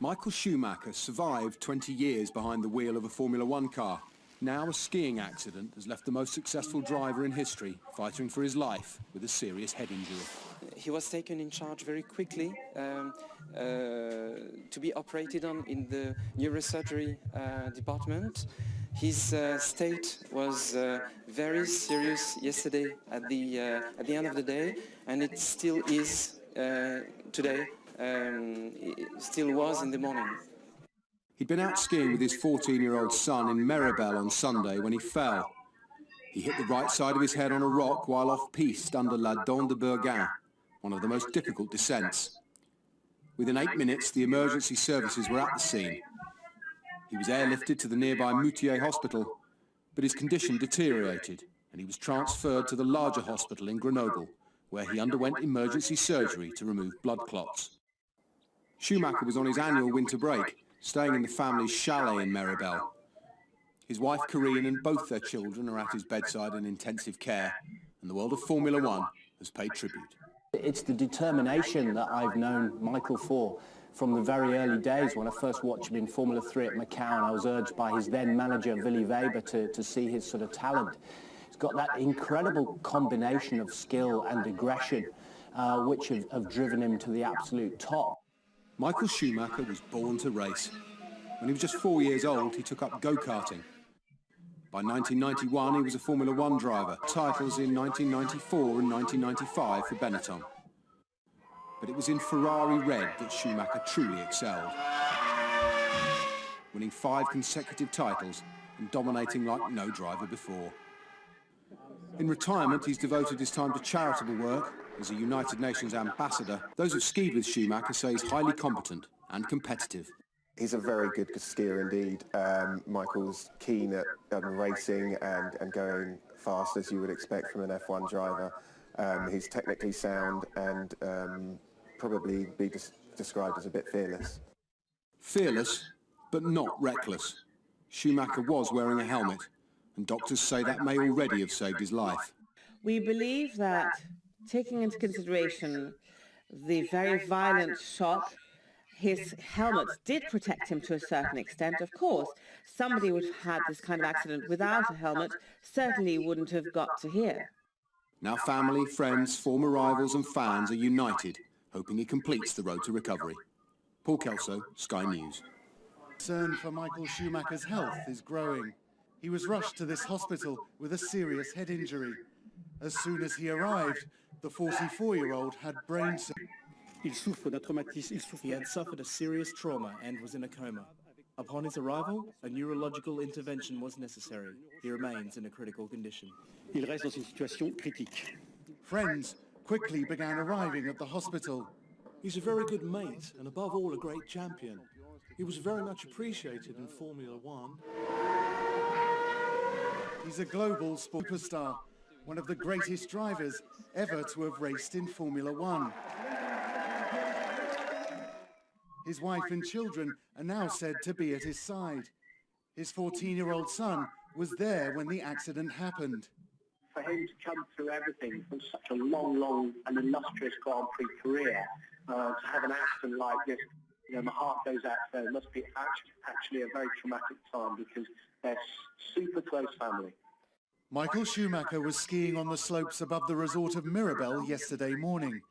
Michael Schumacher survived 20 years behind the wheel of a Formula One car. Now a skiing accident has left the most successful driver in history fighting for his life with a serious head injury. He was taken in charge very quickly to be operated on in the neurosurgery department. His state was very serious yesterday at the end of the day, and it still is today. It still was in the morning. He'd been out skiing with his 14-year-old son in Mirabel on Sunday when he fell. He hit the right side of his head on a rock while off-piste under La Dent de Bourgain, one of the most difficult descents. Within 8 minutes, the emergency services were at the scene. He was airlifted to the nearby Moutier hospital, but his condition deteriorated and he was transferred to the larger hospital in Grenoble, where he underwent emergency surgery to remove blood clots. Schumacher was on his annual winter break, staying in the family's chalet in Mirabel. His wife Corinne and both their children are at his bedside in intensive care, and the world of Formula One has paid tribute. It's the determination that I've known Michael for from the very early days. When I first watched him in Formula 3 at Macau, and I was urged by his then manager Willy Weber to see his sort of talent. He's got that incredible combination of skill and aggression which have driven him to the absolute top. Michael Schumacher was born to race. When he was just 4 years old, he took up go-karting. By 1991, he was a Formula One driver, titles in 1994 and 1995 for Benetton. But it was in Ferrari Red that Schumacher truly excelled, winning 5 consecutive titles and dominating like no driver before. In retirement, he's devoted his time to charitable work as a United Nations ambassador. Those who've skied with Schumacher say he's highly competent and competitive. He's a very good skier indeed. Michael's keen at racing and going fast, as you would expect from an F1 driver. He's technically sound and probably be described as a bit fearless. Fearless, but not reckless. Schumacher was wearing a helmet, and doctors say that may already have saved his life. We believe that, taking into consideration the very violent shock, his helmet did protect him to a certain extent. Of course, somebody would have had this kind of accident without a helmet certainly wouldn't have got to here. Now family, friends, former rivals and fans are united, hoping he completes the road to recovery. Paul Kelso, Sky News. Concern for Michael Schumacher's health is growing. He was rushed to this hospital with a serious head injury. As soon as he arrived, the 44-year-old had brain surgery. He had suffered a serious trauma and was in a coma. Upon his arrival, a neurological intervention was necessary. He remains in a critical condition. Friends quickly began arriving at the hospital. He's a very good mate and above all a great champion. He was very much appreciated in Formula One. He's a global superstar, one of the greatest drivers ever to have raced in Formula One. His wife and children are now said to be at his side. His 14-year-old son was there when the accident happened. For him to come through everything from such a long and illustrious Grand Prix career, to have an accident like this, you know, my heart goes out to them. It must be actually a very traumatic time because they're super close family. Michael Schumacher was skiing on the slopes above the resort of Mirabel yesterday morning.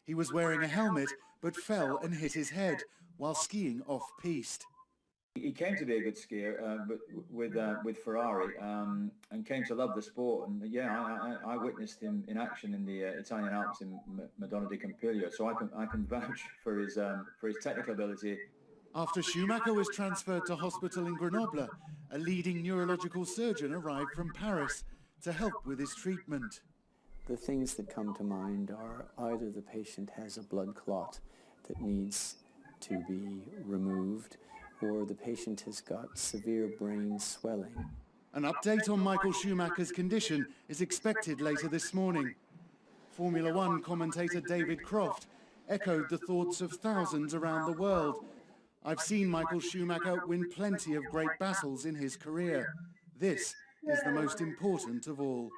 He was wearing a helmet but fell and hit his head while skiing off-piste. He came to be a good skier but with Ferrari and came to love the sport. And yeah, I witnessed him in action in the Italian Alps in Madonna di Campiglio, so I can vouch for his technical ability. After Schumacher was transferred to hospital in Grenoble, a leading neurological surgeon arrived from Paris to help with his treatment. The things that come to mind are either the patient has a blood clot that needs to be removed, or the patient has got severe brain swelling. An update on Michael Schumacher's condition is expected later this morning. Formula One commentator David Croft echoed the thoughts of thousands around the world. I've seen Michael Schumacher win plenty of great battles in his career. This is the most important of all.